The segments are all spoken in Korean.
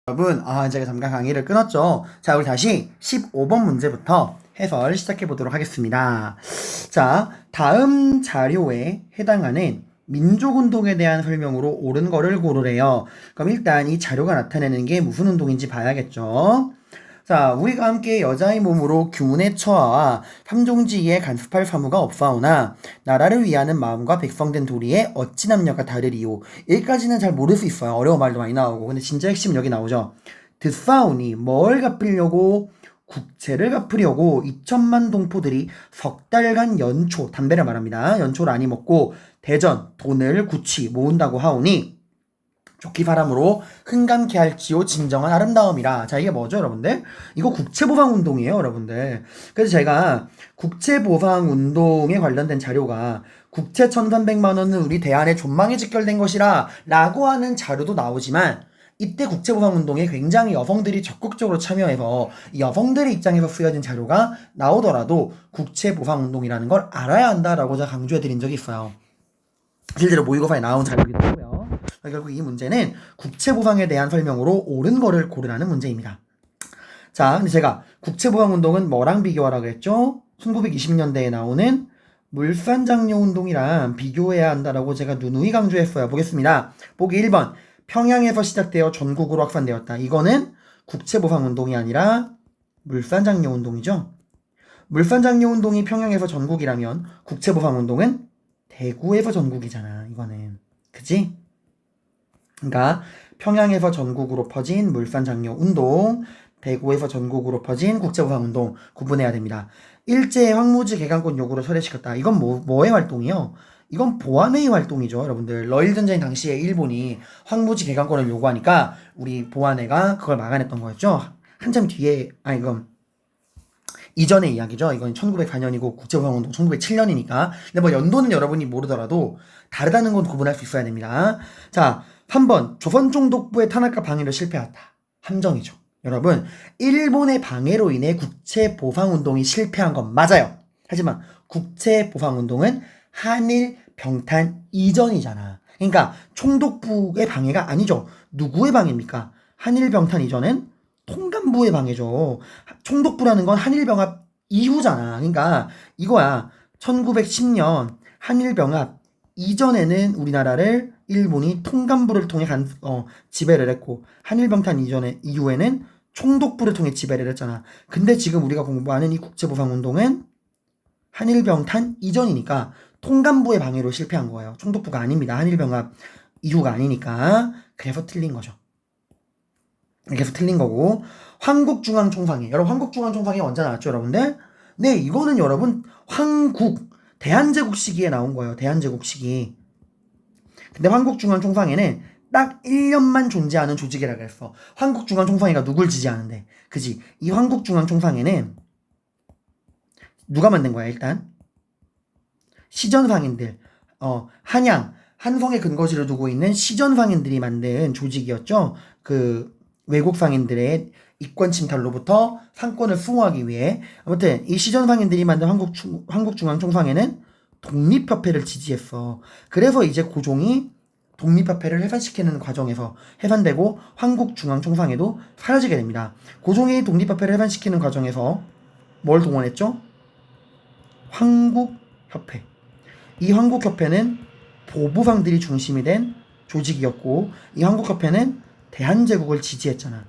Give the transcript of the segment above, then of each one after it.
여러분, 제가 잠깐 강의를 끊었죠. 자, 우리 다시 15번 문제부터 해설 시작해 보도록 하겠습니다. 자, 다음 자료에 해당하는 민족운동에 대한 설명으로 옳은 거를 고르래요. 그럼 일단 이 자료가 나타내는 게 무슨 운동인지 봐야겠죠. 자, 우리가 함께 여자의 몸으로 규문의 처하와 삼종지기에 간섭할 사무가 없사오나 나라를 위하는 마음과 백성된 도리에 어찌 남녀가 다르리요. 여기까지는 잘 모를 수 있어요. 어려운 말도 많이 나오고. 근데 진짜 핵심은 여기 나오죠. 듣사오니 뭘 갚으려고? 국채를 갚으려고 2천만 동포들이 석 달간 연초, 담배를 말합니다. 연초를 많이 먹고 대전, 돈을 굳이 모은다고 하오니 좋기 바람으로 흥감케 할지요 진정한 아름다움이라. 자, 이게 뭐죠, 여러분들? 이거 국채보상운동이에요, 여러분들. 그래서 제가 국채보상운동에 관련된 자료가 국채 1,300만 원은 우리 대한의 존망에 직결된 것이라 라고 하는 자료도 나오지만 이때 국채보상운동에 굉장히 여성들이 적극적으로 참여해서 여성들의 입장에서 쓰여진 자료가 나오더라도 국채보상운동이라는 걸 알아야 한다라고 제가 강조해드린 적이 있어요. 실제로 모의고사에 나온 자료이기도 하고요. 결국 이 문제는 국채보상에 대한 설명으로 옳은 거를 고르라는 문제입니다. 자, 근데 제가 국채보상운동은 뭐랑 비교하라고 했죠? 1920년대에 나오는 물산장려운동이랑 비교해야 한다라고 제가 누누이 강조했어요. 보겠습니다. 보기 1번. 평양에서 시작되어 전국으로 확산되었다. 이거는 국채보상운동이 아니라 물산장려운동이죠. 물산장려운동이 평양에서 전국이라면 국채보상운동은 대구에서 전국이잖아. 이거는. 그치? 그러니까 평양에서 전국으로 퍼진 물산장려운동, 대구에서 전국으로 퍼진 국제보상운동 구분해야 됩니다. 일제 황무지 개강권 요구를 철회시켰다. 이건 뭐의 활동이요? 이건 보안회의 활동이죠, 여러분들. 러일 전쟁 당시에 일본이 황무지 개강권을 요구하니까 우리 보안회가 그걸 막아냈던 거였죠. 한참 뒤에, 이건 이전의 이야기죠. 이건 1904년이고 국제보상운동 1907년이니까. 근데 뭐 연도는 여러분이 모르더라도 다르다는 건 구분할 수 있어야 됩니다. 자, 3번. 조선 총독부의 탄압과 방해로 실패했다. 함정이죠. 여러분, 일본의 방해로 인해 국채보상운동이 실패한 건 맞아요. 하지만 국채보상운동은 한일 병탄 이전이잖아. 그러니까 총독부의 방해가 아니죠. 누구의 방해입니까? 한일 병탄 이전은 통감부의 방해죠. 총독부라는 건 한일병합 이후잖아. 그러니까 이거야. 1910년 한일병합 이전에는 우리나라를 일본이 통감부를 통해 지배를 했고, 한일병탄 이후에는 총독부를 통해 지배를 했잖아. 근데 지금 우리가 공부하는 이 국제보상운동은 한일병탄 이전이니까 통감부의 방해로 실패한 거예요. 총독부가 아닙니다. 한일병합 이후가 아니니까. 그래서 틀린 거죠. 그래서 틀린 거고. 한국중앙총상회. 여러분, 한국중앙총상회 언제 나왔죠, 여러분들? 네, 이거는 여러분 대한제국 시기에 나온 거예요. 대한제국 시기. 근데 한국중앙총상회는 딱 1년만 존재하는 조직이라 그랬어. 한국중앙총상회가 누굴 지지하는데. 그지? 이 한국중앙총상회는 누가 만든 거야, 일단? 시전상인들, 한양, 한성의 근거지를 두고 있는 시전상인들이 만든 조직이었죠. 그 외국 상인들의 이권 침탈로부터 상권을 수호하기 위해. 아무튼 이 시전상인들이 만든 한국중앙총상회는 독립협회를 지지했어. 그래서 이제 고종이 독립협회를 해산시키는 과정에서 해산되고 한국중앙총상회도 사라지게 됩니다. 고종이 독립협회를 해산시키는 과정에서 뭘 동원했죠? 한국협회. 이 한국협회는 보부상들이 중심이 된 조직이었고, 이 한국협회는 대한제국을 지지했잖아.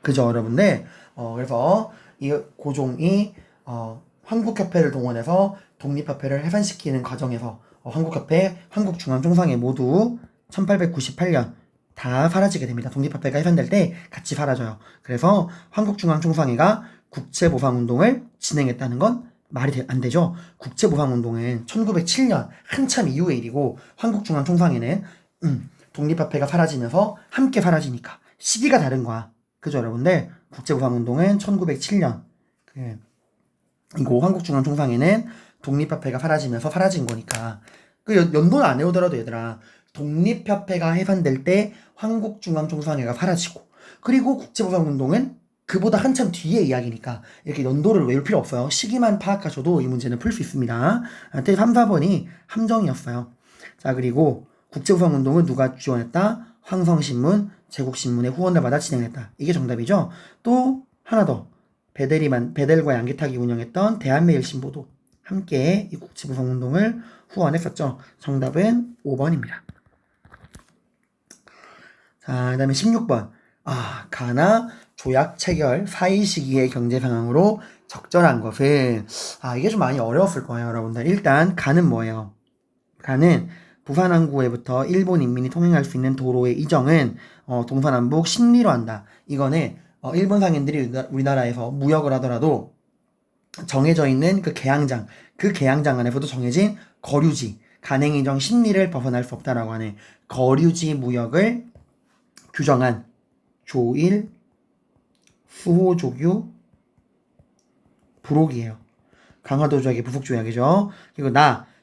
그죠, 여러분들? 그래서 이 고종이 한국협회를 동원해서 독립협회를 해산시키는 과정에서 한국협회, 한국중앙총상회 모두 1898년 다 사라지게 됩니다. 독립협회가 해산될 때 같이 사라져요. 그래서 한국중앙총상회가 국채보상운동을 진행했다는 건 말이 안 되죠. 국채보상운동은 1907년 한참 이후의 일이고, 한국중앙총상회는 독립협회가 사라지면서 함께 사라지니까 시기가 다른 거야. 그죠, 여러분들? 국제보상운동은 1907년. 이거 한국중앙총상회는 독립협회가 사라지면서 사라진 거니까. 그 연도는 안 외우더라도 얘들아, 독립협회가 해산될 때 한국중앙총상회가 사라지고, 그리고 국제보상운동은 그보다 한참 뒤의 이야기니까 이렇게 연도를 외울 필요 없어요. 시기만 파악하셔도 이 문제는 풀 수 있습니다. 3, 4번이 함정이었어요. 자, 그리고 국제보상운동은 누가 지원했다? 황성신문 제국신문의 후원을 받아 진행했다. 이게 정답이죠. 또 하나 더. 베델과 양기탁이 운영했던 대한매일신보도 함께 이 국치부상운동을 후원했었죠. 정답은 5번입니다. 자, 그 다음에 16번. 가나 조약 체결 사이 시기의 경제 상황으로 적절한 것은 이게 좀 많이 어려웠을 거예요, 여러분들. 일단 가는 뭐예요? 가는 부산항구에부터 일본 인민이 통행할 수 있는 도로의 이정은 동서남북 10리로 한다. 이거는 일본 상인들이 우리나라에서 무역을 하더라도 정해져 있는 그 계양장 안에서도 정해진 거류지, 간행이정 10리를 벗어날 수 없다라고 하는 거류지 무역을 규정한 조일 수호조규 부록이에요. 강화도 조약의 부속 조약이죠. 그리고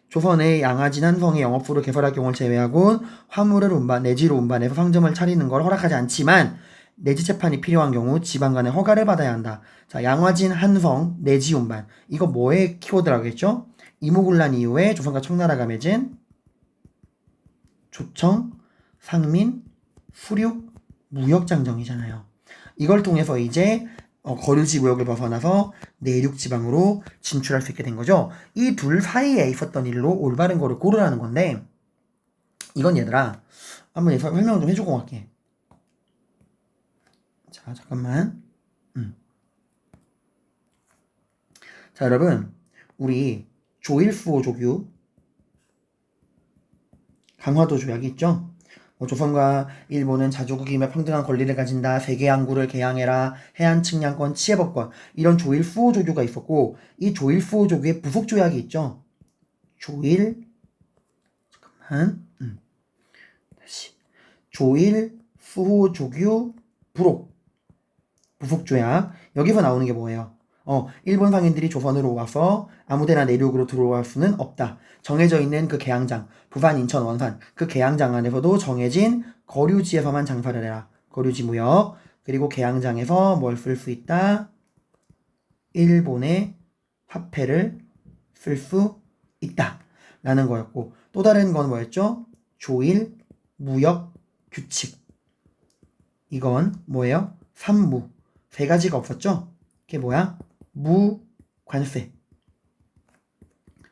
조선의 양아진 한성의 영업소를 개설할 경우를 제외하고 화물을 내지로 운반해서 상점을 차리는 걸 허락하지 않지만 내지 재판이 필요한 경우 지방 간의 허가를 받아야 한다. 자, 양화진 한성 내지 운반. 이거 뭐의 키워드라고 했죠? 이모군란 이후에 조선과 청나라가 맺은 조청, 상민, 수륙, 무역장정이잖아요. 이걸 통해서 이제 거류지 무역을 벗어나서 내륙 지방으로 진출할 수 있게 된 거죠. 이 둘 사이에 있었던 일로 올바른 거를 고르라는 건데, 이건 얘들아 한번 설명 좀 해주고 갈게. 자, 잠깐만. 자, 여러분, 우리 조일수호 조규 강화도 조약이 있죠. 조선과 일본은 자주국임에 평등한 권리를 가진다. 세계 항구를 개항해라. 해안 측량권, 치해법권, 이런 조일 수호 조규가 있었고, 이 조일 수호 조규의 부속 조약이 있죠. 조일 수호 조규 부속 조약. 여기서 나오는 게 뭐예요? 일본 상인들이 조선으로 와서 아무데나 내륙으로 들어올 수는 없다. 정해져 있는 그 계양장, 부산, 인천, 원산, 그 계양장 안에서도 정해진 거류지에서만 장사를 해라. 거류지 무역. 그리고 계양장에서 뭘 쓸 수 있다? 일본의 화폐를 쓸 수 있다. 라는 거였고, 또 다른 건 뭐였죠? 조일 무역 규칙. 이건 뭐예요? 삼무. 세 가지가 없었죠? 그게 뭐야? 무관세,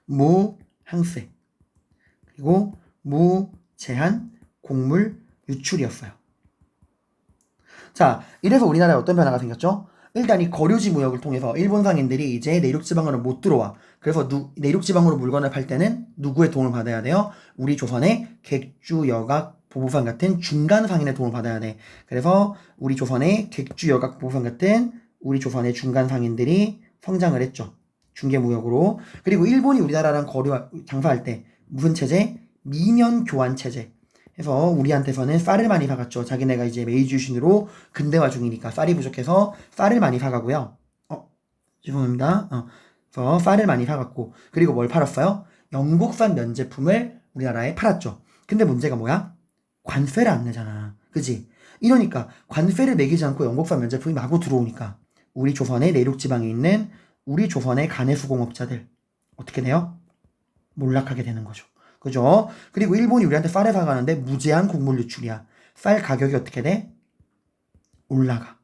무항세, 그리고 무제한 곡물 유출이었어요. 자, 이래서 우리나라에 어떤 변화가 생겼죠? 일단 이 거류지 무역을 통해서 일본 상인들이 이제 내륙 지방으로 못 들어와. 그래서 내륙 지방으로 물건을 팔 때는 누구의 도움을 받아야 돼요? 우리 조선의 객주 여각 보부상 같은 중간 상인의 도움을 받아야 돼. 그래서 우리 조선의 객주 여각 보부상 같은 우리 조선의 중간 상인들이 성장을 했죠. 중개무역으로. 그리고 일본이 우리나라랑 장사할 때 무슨 체제? 미면 교환 체제. 해서 우리한테서는 쌀을 많이 사갔죠. 자기네가 이제 메이지 유신으로 근대화 중이니까 쌀이 부족해서 쌀을 많이 사가고요. 죄송합니다. 그래서 쌀을 많이 사갔고, 그리고 뭘 팔았어요? 영국산 면제품을 우리나라에 팔았죠. 근데 문제가 뭐야? 관세를 안 내잖아. 그지? 이러니까 관세를 매기지 않고 영국산 면제품이 마구 들어오니까 우리 조선의 내륙 지방에 있는 우리 조선의 가내수공업자들 어떻게 돼요? 몰락하게 되는 거죠. 그죠? 그리고 일본이 우리한테 쌀을 사가는데 무제한 곡물 유출이야. 쌀 가격이 어떻게 돼? 올라가.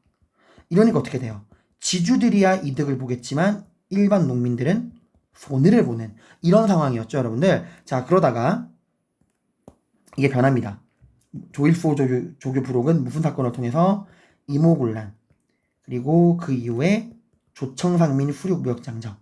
이러니까 어떻게 돼요? 지주들이야 이득을 보겠지만 일반 농민들은 손해를 보는 이런 상황이었죠, 여러분들. 자, 그러다가 이게 변합니다. 조일수호 조규 부록은 무슨 사건을 통해서? 이모군란, 그리고 그 이후에 조청상민 수륙무역장정.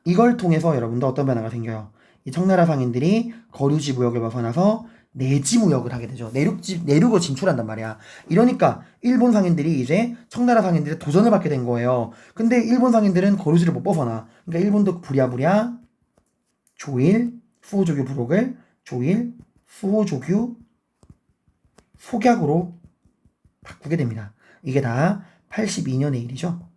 이걸 통해서 여러분들 어떤 변화가 생겨요? 이 청나라 상인들이 거류지 무역을 벗어나서 내지 무역을 하게 되죠. 내륙으로 진출한단 말이야. 이러니까 일본 상인들이 이제 청나라 상인들의 도전을 받게 된 거예요. 근데 일본 상인들은 거류지를 못 벗어나. 그러니까 일본도 부랴부랴 조일 수호조규 부록을 조일 수호조규 속약으로 바꾸게 됩니다. 이게 다 82년의 일이죠.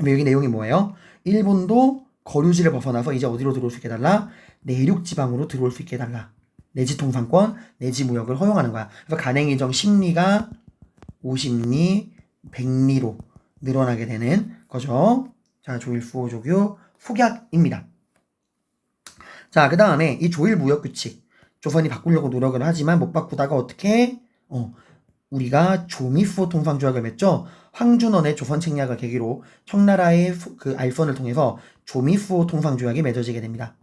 여기 내용이 뭐예요? 일본도 거류지를 벗어나서 이제 어디로 들어올 수 있게 해달라? 내륙 지방으로 들어올 수 있게 해달라. 내지 통상권, 내지 무역을 허용하는 거야. 그래서 간행이정 10리가 50리, 100리로 늘어나게 되는 거죠. 자, 조일수호조규 속약입니다. 자, 그 다음에 이 조일무역규칙. 조선이 바꾸려고 노력을 하지만 못 바꾸다가 어떻게 우리가 조미수호 통상조약을 맺죠. 황준원의 조선 책략을 계기로 청나라의 그 알선을 통해서 조미수호 통상조약이 맺어지게 됩니다.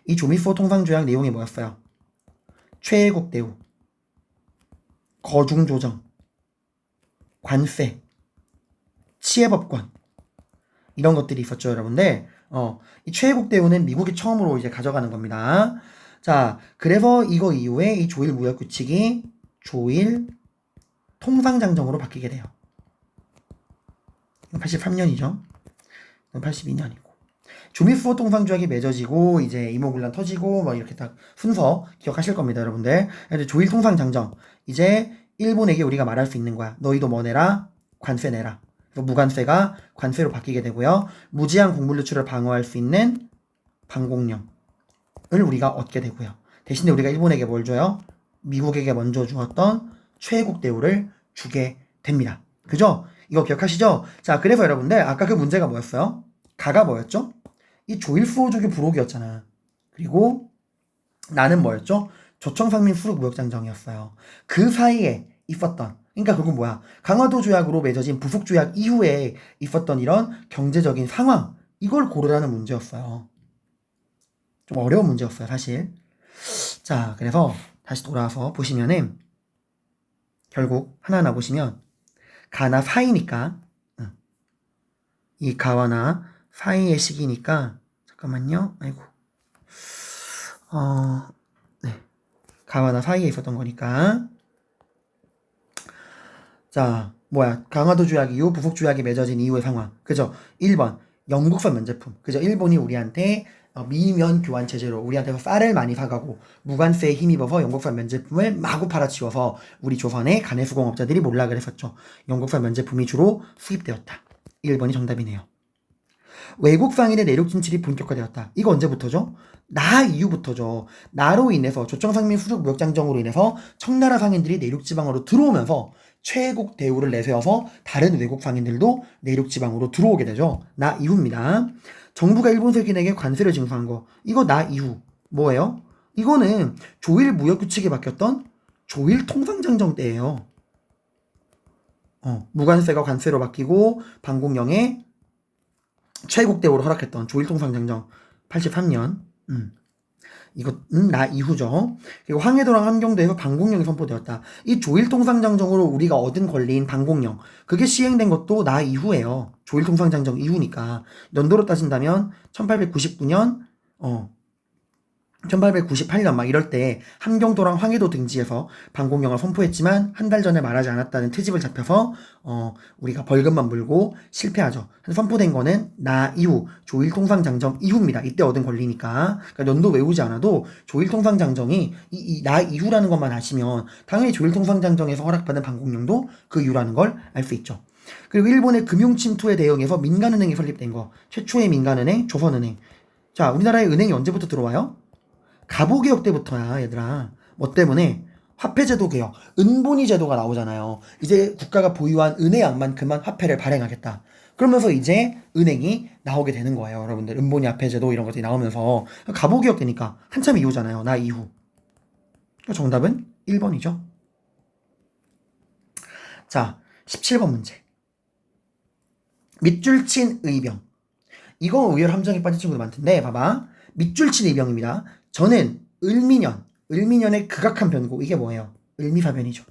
이 조미수호 통상조약 내용이 뭐였어요? 최애국 대우, 거중조정, 관세, 치해법권 이런 것들이 있었죠, 여러분들. 이 최애국 대우는 미국이 처음으로 이제 가져가는 겁니다. 자, 그래서 이거 이후에 이 조일 무역 규칙이 조일 통상장정으로 바뀌게 돼요. 83년이죠. 82년이고. 조미수호 통상조약이 맺어지고 이제 이모군란 터지고 뭐 이렇게 딱 순서 기억하실 겁니다, 여러분들. 조일 통상장정. 이제 일본에게 우리가 말할 수 있는 거야. 너희도 뭐 내라? 관세 내라. 무관세가 관세로 바뀌게 되고요. 무제한 곡물 유출을 방어할 수 있는 방공령을 우리가 얻게 되고요. 대신에 우리가 일본에게 뭘 줘요? 미국에게 먼저 주었던 최애국 대우를 주게 됩니다. 그죠? 이거 기억하시죠? 자, 그래서 여러분들 아까 그 문제가 뭐였어요? 가가 뭐였죠? 이 조일수호족의 부록이었잖아. 그리고 나는 뭐였죠? 조청상민 수륙무역장정이었어요. 그 사이에 있었던, 그러니까 그건 뭐야? 강화도 조약으로 맺어진 부속 조약 이후에 있었던 이런 경제적인 상황, 이걸 고르라는 문제였어요. 좀 어려운 문제였어요, 사실. 자, 그래서 다시 돌아와서 보시면은 결국 하나하나 보시면 가나 사이니까 이 가와나 사이의 시기니까 잠깐만요. 아이고. 네. 가와나 사이에 있었던 거니까. 자, 뭐야? 강화도 조약 이후 부속 조약이 맺어진 이후의 상황. 그죠? 1번. 영국산 면제품. 그죠? 일본이 우리한테 미면 교환 체제로 우리한테서 쌀을 많이 사가고 무관세에 힘입어서 영국산 면제품을 마구 팔아치워서 우리 조선의 가내수공업자들이 몰락을 했었죠. 영국산 면제품이 주로 수입되었다. 1번이 정답이네요. 외국 상인의 내륙 진출이 본격화되었다. 이거 언제부터죠? 나 이후부터죠. 나로 인해서 조청상민 수륙 무역장정으로 인해서 청나라 상인들이 내륙 지방으로 들어오면서 최애국 대우를 내세워서 다른 외국 상인들도 내륙 지방으로 들어오게 되죠. 나 이후입니다. 정부가 일본 세균에게 관세를 징수한 거. 이거 나 이후. 뭐예요? 이거는 조일 무역 규칙이 바뀌었던 조일 통상장정 때예요. 무관세가 관세로 바뀌고 방공령에 최애국 대우를 허락했던 조일 통상장정 83년. 이것은 나 이후죠. 그리고 황해도랑 함경도에서 방공령이 선포되었다. 이 조일 통상장정으로 우리가 얻은 권리인 방공령, 그게 시행된 것도 나 이후예요. 조일 통상장정 이후니까. 연도로 따진다면 1899년 1898년 막 이럴 때 함경도랑 황해도 등지에서 방공령을 선포했지만 한 달 전에 말하지 않았다는 트집을 잡혀서 우리가 벌금만 물고 실패하죠. 선포된 거는 나 이후 조일 통상장정 이후입니다. 이때 얻은 권리니까. 그러니까 연도 외우지 않아도 조일 통상장정이 나 이후라는 것만 아시면 당연히 조일 통상장정에서 허락받은 방공령도 그 이후라는 걸 알 수 있죠. 그리고 일본의 금융 침투에 대응해서 민간은행이 설립된 거. 최초의 민간은행 조선은행. 자, 우리나라의 은행이 언제부터 들어와요? 갑오개혁 때부터야, 얘들아. 뭐 때문에? 화폐제도 개혁, 은본위 제도가 나오잖아요. 이제 국가가 보유한 은행만큼만 화폐를 발행하겠다. 그러면서 이제 은행이 나오게 되는 거예요, 여러분들. 은본위 화폐제도 이런 것들이 나오면서. 갑오개혁 되니까 한참 이후잖아요, 나 이후. 정답은 1번이죠. 자, 17번 문제. 밑줄 친 의병. 이거 의외로 함정에 빠진 친구들 많던데, 봐봐. 밑줄 친 의병입니다. 저는 을미년의 극악한 변고, 이게 뭐예요? 을미사변이죠.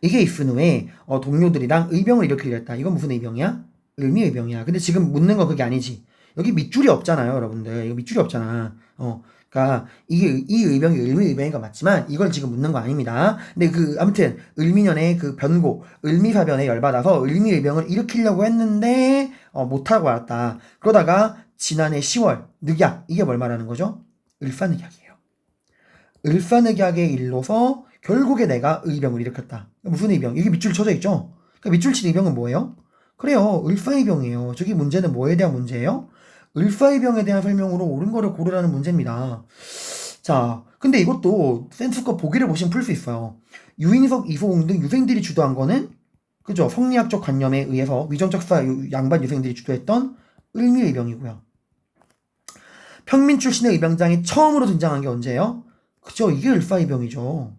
이게 있은 후에 동료들이랑 의병을 일으키려 했다. 이건 무슨 의병이야? 을미의병이야. 근데 지금 묻는 거 그게 아니지. 여기 밑줄이 없잖아요, 여러분들. 이거 밑줄이 없잖아. 그러니까 이게 이 의병이 을미의병인 거 맞지만 이걸 지금 묻는 거 아닙니다. 근데 아무튼 을미년의 그 변고, 을미사변에 열받아서 을미의병을 일으키려고 했는데 못하고 왔다. 그러다가 지난해 10월 늑약, 이게 뭘 말하는 거죠? 을사늑약이에요. 을사늑약에 일러서 결국에 내가 의병을 일으켰다. 무슨 의병? 이게 밑줄 쳐져 있죠? 그러니까 밑줄 친 의병은 뭐예요? 그래요, 을사의병이에요. 저기 문제는 뭐에 대한 문제예요? 을사의병에 대한 설명으로 옳은 거를 고르라는 문제입니다. 자, 근데 이것도 센스과 보기를 보시면 풀 수 있어요. 유인석, 이소홍 등 유생들이 주도한 거는, 그죠? 성리학적 관념에 의해서 위전적사 양반 유생들이 주도했던 을미의병이고요. 평민 출신의 의병장이 처음으로 등장한 게 언제예요? 그죠? 이게 을사이병이죠.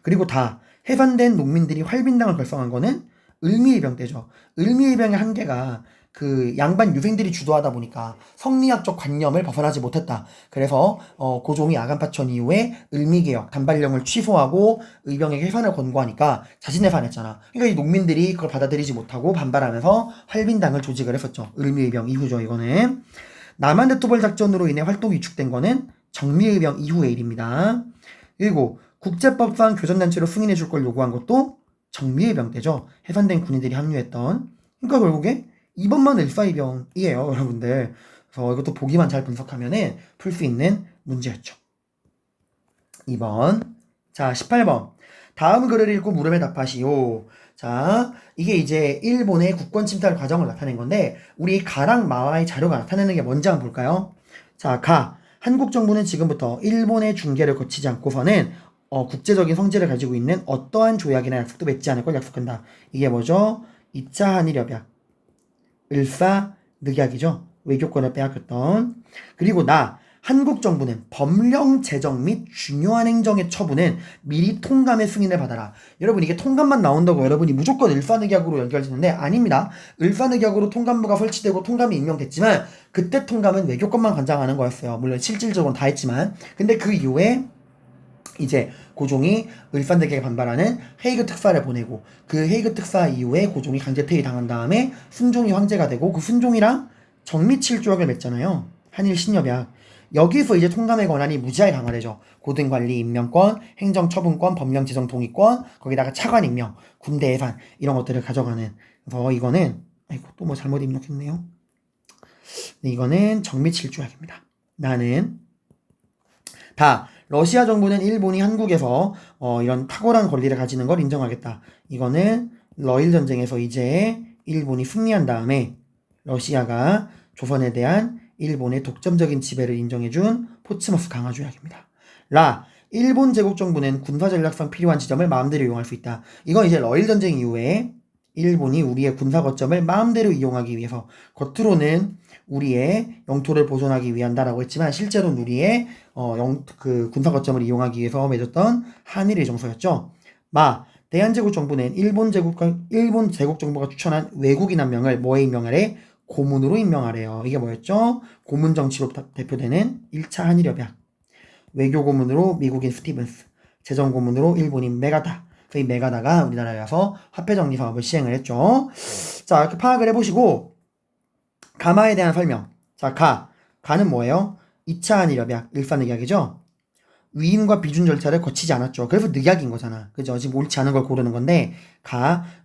그리고 다 해산된 농민들이 활빈당을 결성한 거는 을미의병 때죠. 을미의병의 한계가 그 양반 유생들이 주도하다 보니까 성리학적 관념을 벗어나지 못했다. 그래서 고종이 아간파천 이후에 을미개혁 단발령을 취소하고 의병에게 해산을 권고하니까 자신 해산했잖아. 그러니까 이 농민들이 그걸 받아들이지 못하고 반발하면서 활빈당을 조직을 했었죠. 을미의병 이후죠. 이거는 남한 대토벌 작전으로 인해 활동이 위축된 거는 정미의병 이후의 일입니다. 그리고 국제법상 교전단체로 승인해 줄 걸 요구한 것도 정미의병 때죠. 해산된 군인들이 합류했던. 그러니까 결국에 이번만 을사이병이에요, 여러분들. 그래서 이것도 보기만 잘 분석하면은 풀 수 있는 문제였죠. 2번. 자, 18번. 다음 글을 읽고 물음에 답하시오. 자, 이게 이제 일본의 국권 침탈 과정을 나타낸 건데 우리 가랑 마와의 자료가 나타내는 게 뭔지 한번 볼까요? 자, 가. 한국 정부는 지금부터 일본의 중개를 거치지 않고서는 국제적인 성질을 가지고 있는 어떠한 조약이나 약속도 맺지 않을 걸 약속한다. 이게 뭐죠? 2차 한일협약. 을사늑약이죠. 외교권을 빼앗겼던. 그리고 한국 정부는 법령 제정 및 중요한 행정의 처분은 미리 통감의 승인을 받아라. 여러분 이게 통감만 나온다고 여러분이 무조건 을사늑약으로 연결되는데 아닙니다. 을사늑약으로 통감부가 설치되고 통감이 임명됐지만 그때 통감은 외교권만 관장하는 거였어요. 물론 실질적으로는 다 했지만 근데 그 이후에 이제 고종이 을사늑약에 반발하는 헤이그 특사를 보내고 그 헤이그 특사 이후에 고종이 강제 퇴위당한 다음에 순종이 황제가 되고 그 순종이랑 정미칠조약을 맺잖아요. 한일 신협약. 여기서 이제 통감의 권한이 무지하게 강화되죠. 고등관리 임명권, 행정처분권, 법령제정 동의권, 거기다가 차관 임명, 군대 예산 이런 것들을 가져가는. 그래서 이거는 아이고 또 뭐 잘못 입력했네요. 이거는 정미칠조약입니다. 나는 다 러시아 정부는 일본이 한국에서 이런 탁월한 권리를 가지는 걸 인정하겠다. 이거는 러일 전쟁에서 이제 일본이 승리한 다음에 러시아가 조선에 대한 일본의 독점적인 지배를 인정해준 포츠머스 강화 조약입니다. 일본 제국 정부는 군사 전략상 필요한 지점을 마음대로 이용할 수 있다. 이건 이제 러일 전쟁 이후에 일본이 우리의 군사 거점을 마음대로 이용하기 위해서 겉으로는 우리의 영토를 보존하기 위한다라고 했지만 실제로는 우리의 군사 거점을 이용하기 위해서 맺었던 한일의 정서였죠. 대한제국 정부는 일본 제국 정부가 추천한 외국인 한 명을 뭐에 임명하래? 고문으로 임명하래요. 이게 뭐였죠? 고문 정치로 대표되는 1차 한일협약. 외교 고문으로 미국인 스티븐스, 재정 고문으로 일본인 메가다. 이 메가다가 우리나라에 와서 화폐 정리 사업을 시행을 했죠. 자, 이렇게 파악을 해보시고 가마에 대한 설명. 자, 가는 뭐예요? 2차 한일협약, 을사늑약이죠. 위임과 비준 절차를 거치지 않았죠. 그래서 늑약인 거잖아. 그죠? 지금 옳지 않은 걸 고르는 건데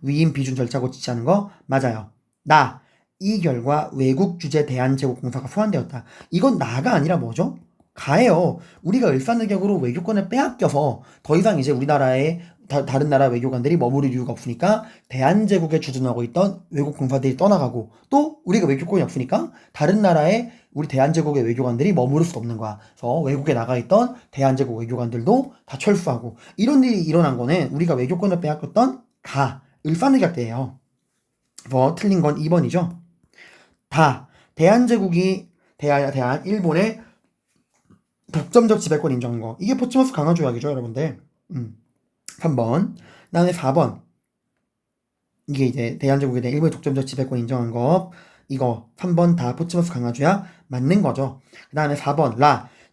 위임, 비준 절차 거치지 않은 거 맞아요. 이 결과 외국 주재 대한제국공사가 소환되었다. 이건 나가 아니라 뭐죠? 가예요. 우리가 을사늑약으로 외교권을 빼앗겨서 더 이상 이제 우리나라에 다른 나라 외교관들이 머무를 이유가 없으니까 대한제국에 주둔하고 있던 외국 공사들이 떠나가고 또 우리가 외교권이 없으니까 다른 나라에 우리 대한제국의 외교관들이 머무를 수 없는 거야. 그래서 외국에 나가 있던 대한제국 외교관들도 다 철수하고 이런 일이 일어난 거는 우리가 외교권을 빼앗겼던 을사늑약 때예요. 틀린 건 2번이죠. 대한제국이 대한 일본의 독점적 지배권 인정한 거. 이게 포츠머스 강화 조약이죠, 여러분들. 3번. 그다음에 4번. 이게 이제 대한제국에 대한 일본의 독점적 지배권 인정한 거. 이거 3번 다 포츠머스 강화 조약 맞는 거죠. 그다음에 4번.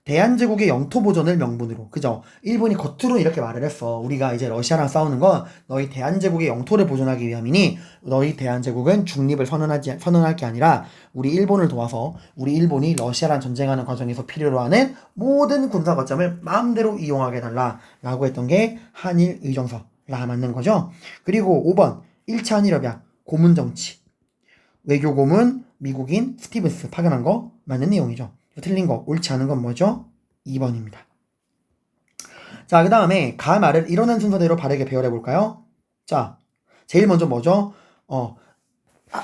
대한제국의 영토 보존을 명분으로. 그죠? 일본이 겉으로 이렇게 말을 했어. 우리가 이제 러시아랑 싸우는 건 너희 대한제국의 영토를 보존하기 위함이니 너희 대한제국은 중립을 선언할 게 아니라 우리 일본을 도와서 우리 일본이 러시아랑 전쟁하는 과정에서 필요로 하는 모든 군사 거점을 마음대로 이용하게 해달라 라고 했던 게 한일 의정서 맞는 거죠. 그리고 5번 1차 한일협약 고문정치 외교 고문 미국인 스티븐스 파견한 거 맞는 내용이죠. 틀린 거, 옳지 않은 건 뭐죠? 2번입니다. 자, 그 다음에 말을 일어난 순서대로 바르게 배열해 볼까요? 자, 제일 먼저 뭐죠?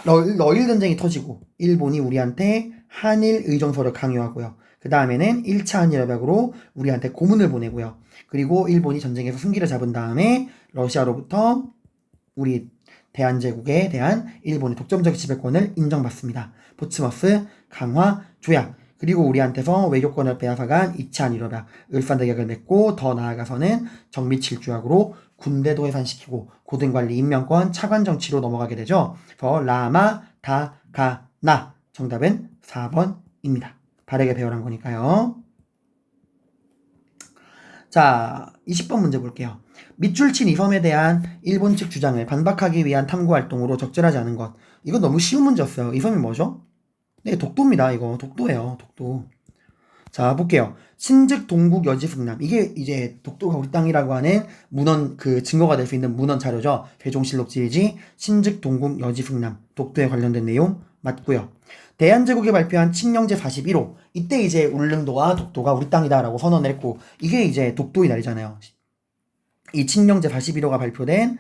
러일 전쟁이 터지고 일본이 우리한테 한일 의정서를 강요하고요. 그 다음에는 1차 한일협약으로 우리한테 고문을 보내고요. 그리고 일본이 전쟁에서 승기를 잡은 다음에 러시아로부터 우리 대한제국에 대한 일본의 독점적 지배권을 인정받습니다. 포츠머스 강화 조약. 그리고 우리한테서 외교권을 빼앗아간 이치한 일어박 을사대격을 맺고 더 나아가서는 정미칠주약으로 군대도 해산시키고 고등관리 임명권 차관정치로 넘어가게 되죠. 그래서 라마 다가나 정답은 4번입니다. 바르게 배우란 거니까요. 자, 20번 문제 볼게요. 밑줄 친 이 섬에 대한 일본 측 주장을 반박하기 위한 탐구 활동으로 적절하지 않은 것. 이거 너무 쉬운 문제였어요. 이 섬이 뭐죠? 네, 독도입니다. 이거 독도예요. 독도. 자, 볼게요. 신즉 동국 여지 북남. 이게 이제 독도가 우리 땅이라고 하는 문헌 그 증거가 될 수 있는 문헌 자료죠. 세종실록 지리지 신즉 동국 여지 북남. 독도에 관련된 내용 맞고요. 대한제국이 발표한 칙령제 41호. 이때 이제 울릉도와 독도가 우리 땅이다라고 선언을 했고 이게 이제 독도의 날이잖아요. 이 칙령제 41호가 발표된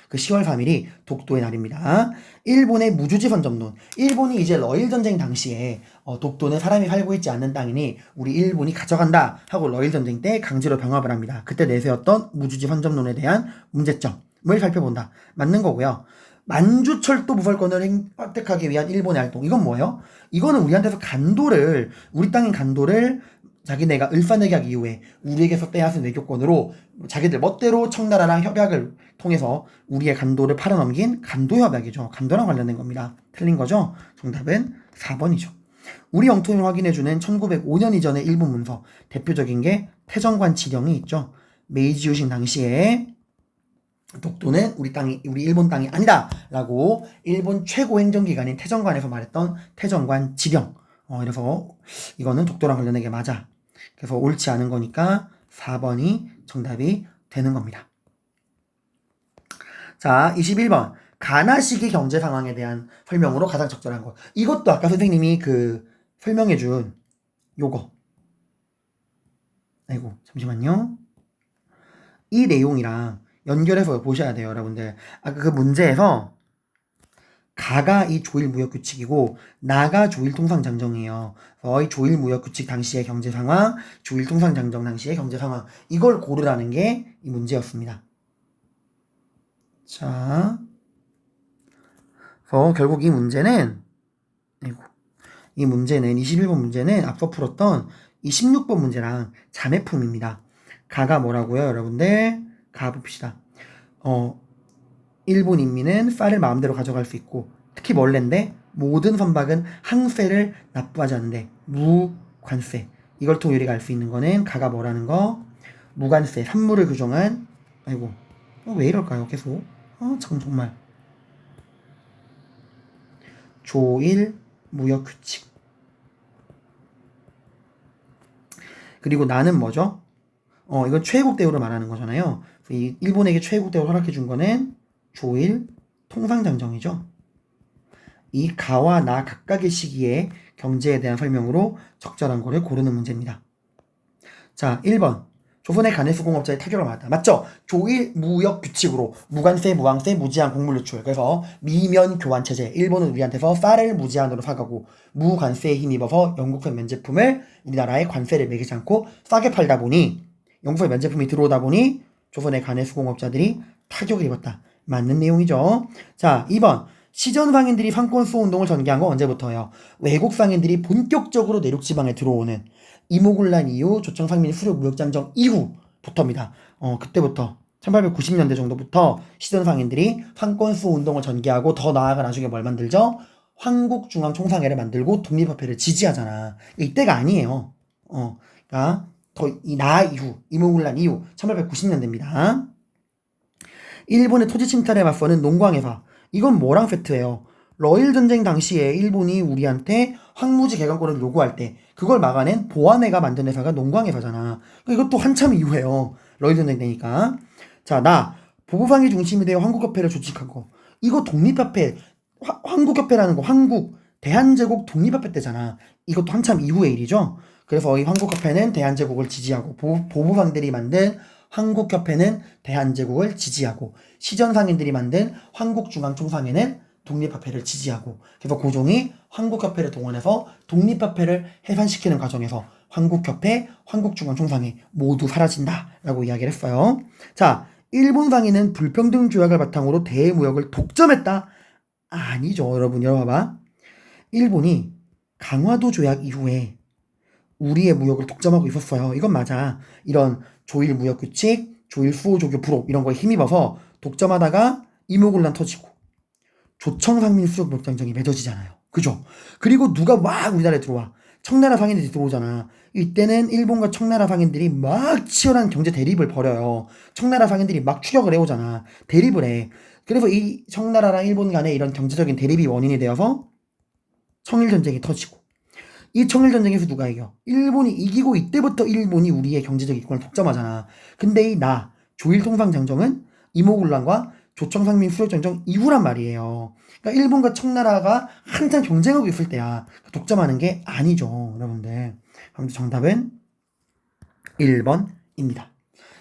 그 10월 3일이 독도의 날입니다. 일본의 무주지 선점론. 일본이 이제 러일 전쟁 당시에 독도는 사람이 살고 있지 않는 땅이니 우리 일본이 가져간다 하고 러일 전쟁 때 강제로 병합을 합니다. 그때 내세웠던 무주지 선점론에 대한 문제점을 살펴본다. 맞는 거고요. 만주철도 무설권을 획득하기 위한 일본의 활동. 이건 뭐예요? 이거는 우리한테서 간도를 우리 땅인 간도를 자기네가 을사늑약 이후에 우리에게서 빼앗은 외교권으로 자기들 멋대로 청나라랑 협약을 통해서 우리의 간도를 팔아넘긴 간도협약이죠. 간도랑 관련된 겁니다. 틀린 거죠? 정답은 4번이죠. 우리 영토를 확인해주는 1905년 이전의 일본 문서. 대표적인 게 태정관 지령이 있죠. 메이지 유신 당시에 독도는 우리 일본 땅이 아니다 라고 일본 최고 행정기관인 태정관에서 말했던 태정관 지령. 그래서 이거는 독도랑 관련된 게 맞아. 그래서 옳지 않은 거니까 4번이 정답이 되는 겁니다. 자, 21번. 가나 시기 경제 상황에 대한 설명으로 가장 적절한 것. 이것도 아까 선생님이 그 설명해준 요거. 아이고, 잠시만요. 이 내용이랑 연결해서 보셔야 돼요, 여러분들. 아까 그 문제에서 가가 이 조일무역규칙이고 나가 조일통상장정이에요. 이 조일무역규칙 당시의 경제상황, 조일통상장정 당시의 경제상황 이걸 고르라는 게 이 문제였습니다. 자, 결국 이 문제는 21번 문제는 앞서 풀었던 이 16번 문제랑 자매품입니다. 가가 뭐라고요, 여러분들? 가 봅시다. 일본 인민은 쌀을 마음대로 가져갈 수 있고 특히 원래인데 모든 선박은 항세를 납부하지 않는데 무관세. 이걸 통해 우리가 알 수 있는 거는 가가 뭐라는 거? 무관세, 산물을 규정한 아이고 왜 이럴까요 계속? 정말 조일 무역규칙. 그리고 나는 뭐죠? 이건 최애국 대우를 말하는 거잖아요. 이 일본에게 최애국 대우를 허락해 준 거는 조일 통상장정이죠. 이 가와 나 각각의 시기에 경제에 대한 설명으로 적절한 거를 고르는 문제입니다. 자, 1번. 조선의 간해수공업자의 타격을 받았다. 맞죠? 조일 무역 규칙으로 무관세, 무항세, 무제한 곡물 유출. 그래서 미면 교환 체제. 일본은 우리한테서 쌀을 무제한으로 사가고 무관세에 힘입어서 영국산 면제품을 우리나라에 관세를 매기지 않고 싸게 팔다 보니 영국산 면제품이 들어오다 보니 조선의 간해수공업자들이 타격을 입었다. 맞는 내용이죠. 자, 2번. 시전 상인들이 상권 수호 운동을 전개한 건 언제부터예요? 외국 상인들이 본격적으로 내륙 지방에 들어오는 이모군란 이후 조청 상민 수륙 무역장정 이후부터입니다. 그때부터 1890년대 정도부터 시전 상인들이 상권 수호 운동을 전개하고 더 나아가 나중에 뭘 만들죠? 한국중앙총상회를 만들고 독립협회를 지지하잖아. 이때가 아니에요. 그러니까 나 이후 이모군란 이후 1890년대입니다. 일본의 토지 침탈에 맞서는 농광회사. 이건 뭐랑 세트예요? 러일 전쟁 당시에 일본이 우리한테 황무지 개간권을 요구할 때 그걸 막아낸 보안회가 만든 회사가 농광회사잖아. 이것도 한참 이후에요. 러일 전쟁 때니까. 자, 나 보부상이 중심이 되어 한국협회를 조직하고 이거 독립협회 한국협회라는 거 한국 대한제국 독립협회 때잖아. 이것도 한참 이후의 일이죠. 그래서 이 한국협회는 대한제국을 지지하고 보부상들이 만든 한국협회는 대한제국을 지지하고 시전상인들이 만든 한국중앙총상회는 독립협회를 지지하고 그래서 고종이 한국협회를 동원해서 독립협회를 해산시키는 과정에서 한국협회, 한국중앙총상회 모두 사라진다라고 이야기를 했어요. 자, 일본 상인은 불평등 조약을 바탕으로 대무역을 독점했다? 아니죠. 여러분 열어봐봐. 일본이 강화도 조약 이후에 우리의 무역을 독점하고 있었어요. 이건 맞아. 이런 조일 무역 규칙, 조일 수호 조교 불호 이런 거에 힘입어서 독점하다가 이모군란 터지고 조청상민 수역 무역장정이 맺어지잖아요. 그죠? 그리고 누가 막 우리나라에 들어와. 청나라 상인들이 들어오잖아. 이때는 일본과 청나라 상인들이 막 치열한 경제 대립을 벌여요. 청나라 상인들이 막 추격을 해오잖아. 대립을 해. 그래서 이 청나라랑 일본 간의 이런 경제적인 대립이 원인이 되어서 청일전쟁이 터지고 이 청일전쟁에서 누가 이겨? 일본이 이기고 이때부터 일본이 우리의 경제적 이권을 독점하잖아. 근데 이 조일통상장정은 이모군란과 조청상민 수역장정 이후란 말이에요. 그러니까 일본과 청나라가 한창 경쟁하고 있을 때야. 독점하는 게 아니죠, 여러분들. 그럼 정답은 1번입니다.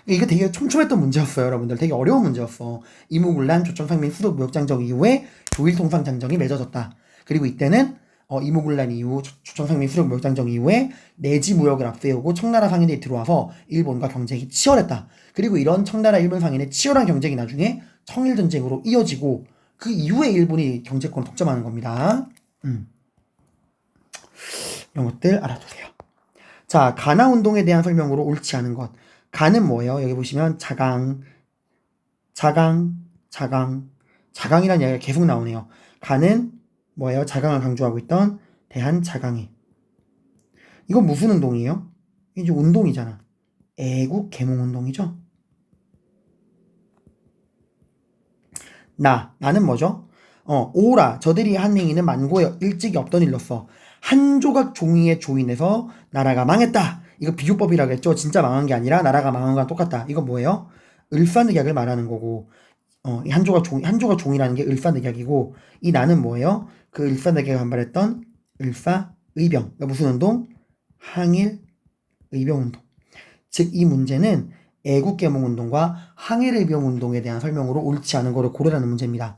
이거 되게 촘촘했던 문제였어요, 여러분들. 되게 어려운 문제였어. 이모군란, 조청상민 수도무역장정 이후에 조일통상장정이 맺어졌다. 그리고 이때는 이모군란 이후 조청상민 수도무역장정 이후에 내지 무역을 앞세우고 청나라 상인들이 들어와서 일본과 경쟁이 치열했다. 그리고 이런 청나라 일본 상인의 치열한 경쟁이 나중에 청일전쟁으로 이어지고 그 이후에 일본이 경제권을 독점하는 겁니다. 이런 것들 알아두세요. 자, 가나운동에 대한 설명으로 옳지 않은 것. 가는 뭐예요? 여기 보시면 자강이라는 이야기가 계속 나오네요. 가는 뭐예요? 자강을 강조하고 있던 대한자강회. 이건 무슨 운동이에요? 이게 운동이잖아. 애국 계몽운동이죠. 나는 뭐죠? 오라 저들이 한 행위는 만고에 일찍이 없던 일로서 한 조각 종이에 조인해서 나라가 망했다. 이거 비교법이라고 했죠. 진짜 망한 게 아니라 나라가 망한 거랑 똑같다. 이거 뭐예요? 을사늑약을 말하는 거고 이 한 조각 종이라는 게 을사늑약이고 이 나는 뭐예요? 그 을사늑약에 반발했던 을사의병. 그러니까 무슨 운동? 항일의병운동. 즉 이 문제는 애국계몽운동과 항일의병운동에 대한 설명으로 옳지 않은 거를 고르라는 문제입니다.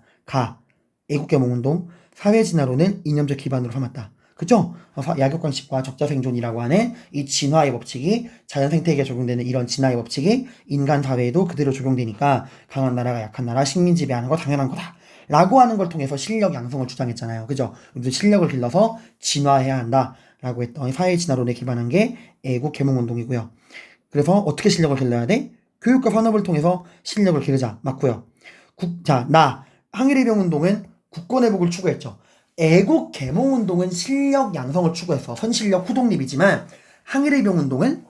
애국계몽운동, 사회진화론을 이념적 기반으로 삼았다. 그쵸? 약육강식과 적자생존이라고 하는 이 진화의 법칙이 자연생태계에 적용되는 이런 진화의 법칙이 인간 사회에도 그대로 적용되니까 강한 나라가 약한 나라 식민 지배하는 거 당연한 거다. 라고 하는 걸 통해서 실력 양성을 주장했잖아요. 그죠? 우리도 실력을 길러서 진화해야 한다. 라고 했던 사회진화론에 기반한 게 애국계몽운동이고요. 그래서 어떻게 실력을 길러야 돼? 교육과 산업을 통해서 실력을 기르자. 맞고요. 항일의병운동은 국권회복을 추구했죠. 애국계몽운동은 실력 양성을 추구했어. 선실력 후독립이지만 항일의병운동은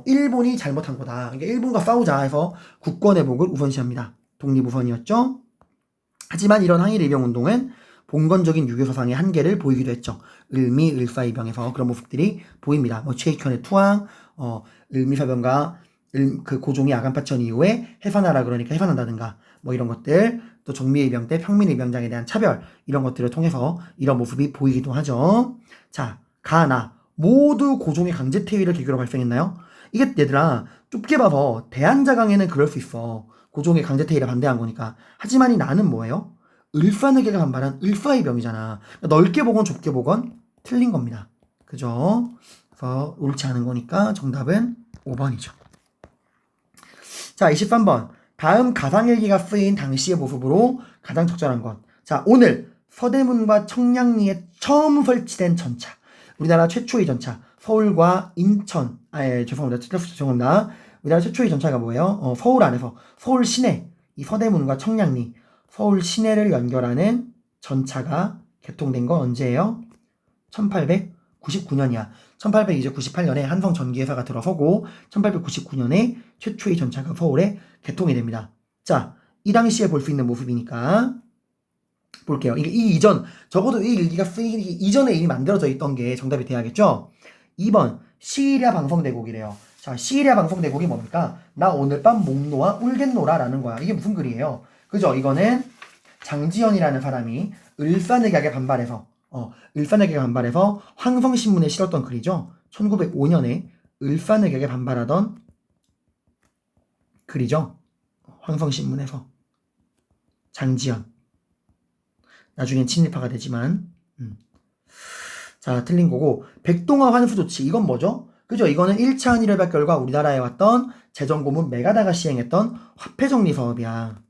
일본이 잘못한 거다. 그러니까 일본과 싸우자 해서 국권회복을 우선시합니다. 독립우선이었죠. 하지만 이런 항일의병운동은 봉건적인 유교사상의 한계를 보이기도 했죠. 을미을사의병에서 그런 모습들이 보입니다. 최익현의 투항, 을미사병과 그 고종이 아간파천 이후에 해산하라 그러니까 해산한다든가 이런 것들, 또 정미의병 때 평민의병장에 대한 차별 이런 것들을 통해서 이런 모습이 보이기도 하죠. 자, 가나 모두 고종의 강제퇴위를 계기로 발생했나요? 이게 얘들아 좁게 봐서 대한자강에는 그럴 수 있어. 고종의 강제퇴위를 반대한 거니까. 하지만 이 나는 뭐예요? 을사늑약에 반발한 을사의병이잖아. 넓게 보건 좁게 보건 틀린 겁니다. 그죠? 그래서 옳지 않은 거니까 정답은 5번이죠. 자, 23번. 다음 가상일기가 쓰인 당시의 모습으로 가장 적절한 것. 자, 오늘 서대문과 청량리에 처음 설치된 전차. 우리나라 최초의 전차. 서울과 인천. 죄송합니다. 우리나라 최초의 전차가 뭐예요? 서울 안에서 서울 시내, 이 서대문과 청량리, 서울 시내를 연결하는 전차가 개통된 건 언제예요? 1899년이야. 1898년에 한성전기회사가 들어서고 1899년에 최초의 전차가 서울에 개통이 됩니다. 자, 이 당시에 볼 수 있는 모습이니까 볼게요. 이게 이 이전, 적어도 이 일기가 쓰이기 이전에 이미 만들어져 있던 게 정답이 돼야겠죠? 2번, 시일야 방송대곡이래요. 자, 시일야 방송대곡이 뭡니까? 나 오늘 밤 목 놓아 울겠노라 라는 거야. 이게 무슨 글이에요? 그죠? 이거는 장지연이라는 사람이 을사늑약에 반발해서 황성신문에 실었던 글이죠. 1905년에 을사늑약에 반발하던 글이죠. 황성신문에서. 장지연. 나중엔 친일파가 되지만. 자, 틀린 거고. 백동화 환수 조치. 이건 뭐죠? 그죠? 이거는 1차 한일협약 결과 우리나라에 왔던 재정고문 메가다가 시행했던 화폐정리 사업이야.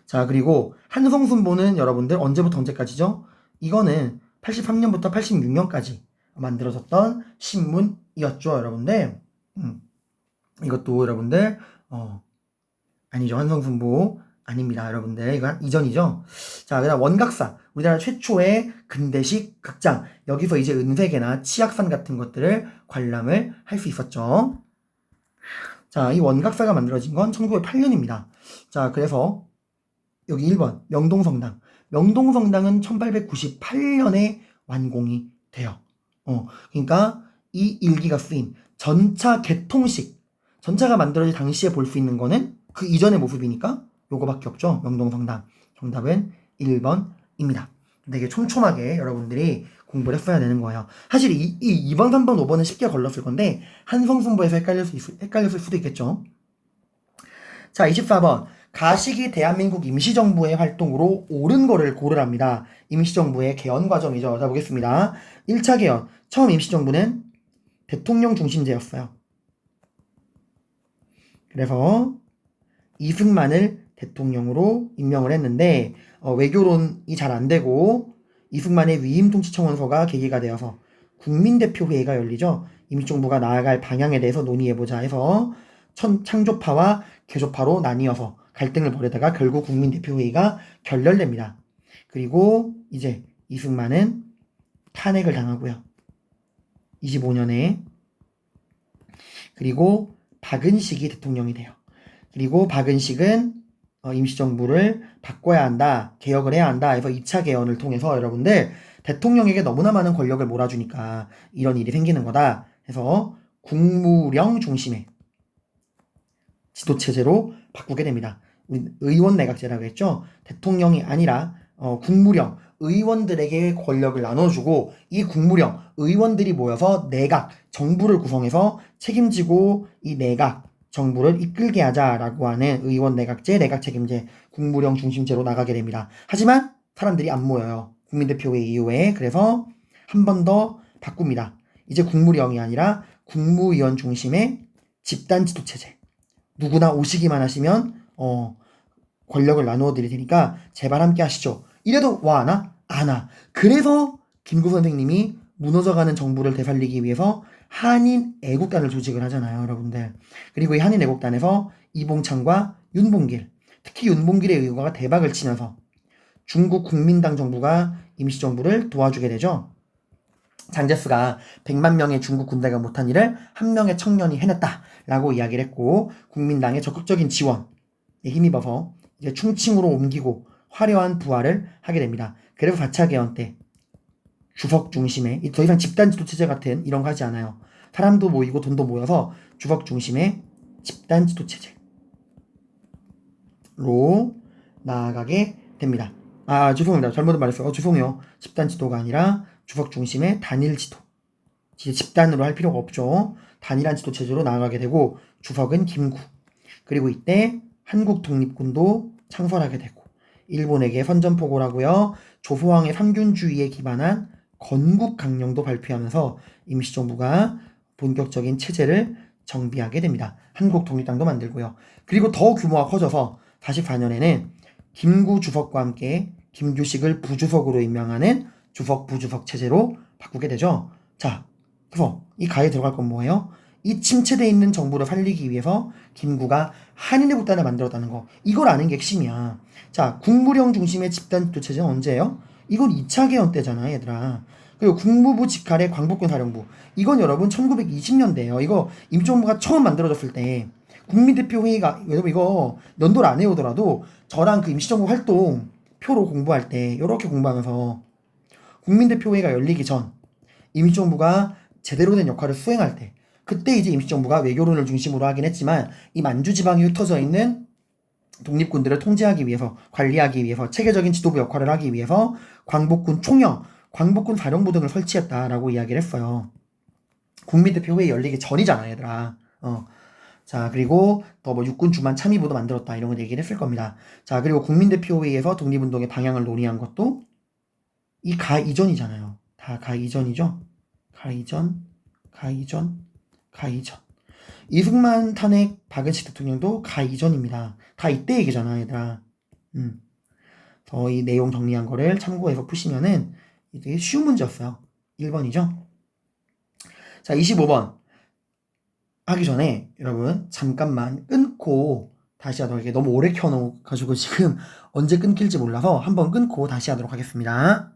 자, 그리고 한성순보는 여러분들 언제부터 언제까지죠? 이거는 83년부터 86년까지 만들어졌던 신문이었죠, 여러분들. 이것도 여러분들 아니죠. 한성순보 아닙니다, 여러분들. 이건 이전이죠. 자, 그다음 원각사. 우리나라 최초의 근대식 극장. 여기서 이제 은색이나 치악산 같은 것들을 관람을 할 수 있었죠. 자, 이 원각사가 만들어진 건 1908년입니다. 자, 그래서 여기 1번 명동성당. 명동성당은 1898년에 완공이 돼요. 그러니까 이 일기가 쓰인 전차 개통식. 전차가 만들어질 당시에 볼 수 있는 거는 그 이전의 모습이니까 요거밖에 없죠. 명동성당. 정답은 1번입니다. 되게 촘촘하게 여러분들이 공부를 했어야 되는 거예요. 사실 이 2번, 3번, 5번은 쉽게 걸렀을 건데 한성순보에서 헷갈렸을 수도 있겠죠. 자, 24번. 가식이 대한민국 임시정부의 활동으로 옳은 거를 고르랍니다. 임시정부의 개헌 과정이죠. 자, 보겠습니다. 1차 개헌. 처음 임시정부는 대통령 중심제였어요. 그래서 이승만을 대통령으로 임명을 했는데 외교론이 잘 안 되고 이승만의 위임 통치청원서가 계기가 되어서 국민대표회의가 열리죠. 임시정부가 나아갈 방향에 대해서 논의해보자 해서 창조파와 개조파로 나뉘어서 갈등을 벌이다가 결국 국민대표회의가 결렬됩니다. 그리고 이제 이승만은 탄핵을 당하고요. 25년에. 그리고 박은식이 대통령이 돼요. 그리고 박은식은 임시정부를 바꿔야 한다, 개혁을 해야 한다 해서 2차 개헌을 통해서 여러분들 대통령에게 너무나 많은 권력을 몰아주니까 이런 일이 생기는 거다 해서 국무령 중심의 지도체제로 바꾸게 됩니다. 의원 내각제라고 했죠. 대통령이 아니라 국무령, 의원들에게 권력을 나눠주고 이 국무령, 의원들이 모여서 내각, 정부를 구성해서 책임지고 이 내각, 정부를 이끌게 하자라고 하는 의원 내각제, 내각 책임제, 국무령 중심제로 나가게 됩니다. 하지만 사람들이 안 모여요. 국민대표회의 이후에. 그래서 한 번 더 바꿉니다. 이제 국무령이 아니라 국무위원 중심의 집단 지도체제. 누구나 오시기만 하시면 권력을 나누어 드릴 테니까 제발 함께 하시죠. 이래도 와 안 와? 안 와. 그래서 김구 선생님이 무너져가는 정부를 되살리기 위해서 한인 애국단을 조직을 하잖아요, 여러분들. 그리고 이 한인 애국단에서 이봉창과 윤봉길, 특히 윤봉길의 의거가 대박을 치면서 중국 국민당 정부가 임시정부를 도와주게 되죠. 장제스가 100만 명의 중국 군대가 못한 일을 한 명의 청년이 해냈다라고 이야기를 했고, 국민당의 적극적인 지원에 힘입어서 이제 충칭으로 옮기고 화려한 부활을 하게 됩니다. 그래서 4차 개헌 때 주석 중심의, 더 이상 집단 지도체제 같은 이런 거 하지 않아요. 사람도 모이고 돈도 모여서 주석 중심의 집단 지도체제로 나아가게 됩니다. 죄송합니다. 잘못 말했어요. 죄송해요. 집단 지도가 아니라 주석 중심의 단일 지도. 집단으로 할 필요가 없죠. 단일한 지도 체제로 나아가게 되고 주석은 김구. 그리고 이때 한국 독립군도 창설하게 되고 일본에게 선전포고라고요. 조소왕의 삼균주의에 기반한 건국 강령도 발표하면서 임시정부가 본격적인 체제를 정비하게 됩니다. 한국 독립당도 만들고요. 그리고 더 규모가 커져서 44년에는 김구 주석과 함께 김규식을 부주석으로 임명하는 주석 부주석 체제로 바꾸게 되죠. 자, 그래서 이 가에 들어갈 건 뭐예요? 이 침체되어 있는 정부를 살리기 위해서 김구가 한인의 국단을 만들었다는 거. 이걸 아는 게 핵심이야. 자, 국무령 중심의 집단 지도 체제는 언제예요? 이건 2차 개헌 때잖아, 얘들아. 그리고 국무부 직할의 광복군 사령부. 이건 여러분 1920년대예요. 이거 임시정부가 처음 만들어졌을 때 국민대표회의가, 여러분 이거 연도를 안 해오더라도 저랑 그 임시정부 활동 표로 공부할 때 이렇게 공부하면서 국민대표회의가 열리기 전 임시정부가 제대로 된 역할을 수행할 때, 그때 이제 임시정부가 외교론을 중심으로 하긴 했지만 이 만주지방에 흩어져 있는 독립군들을 통제하기 위해서, 관리하기 위해서, 체계적인 지도부 역할을 하기 위해서 광복군 총영, 광복군 사령부 등을 설치했다라고 이야기를 했어요. 국민대표회의 열리기 전이잖아, 얘들아. 자, 그리고 또 뭐 육군 주만 참의부도 만들었다, 이런 걸 얘기를 했을 겁니다. 자, 그리고 국민대표회의에서 독립운동의 방향을 논의한 것도 이 가 이전이잖아요. 다 가 이전이죠. 가 이전. 이승만 탄핵 박은식 대통령도 가 이전입니다. 다 이때 얘기잖아, 얘들아. 이 내용 정리한 거를 참고해서 푸시면은 되게 쉬운 문제였어요. 1번이죠. 자, 25번 하기 전에 여러분 잠깐만 끊고 다시 하도록 할게요. 너무 오래 켜놓아가지고 지금 언제 끊길지 몰라서 한번 끊고 다시 하도록 하겠습니다.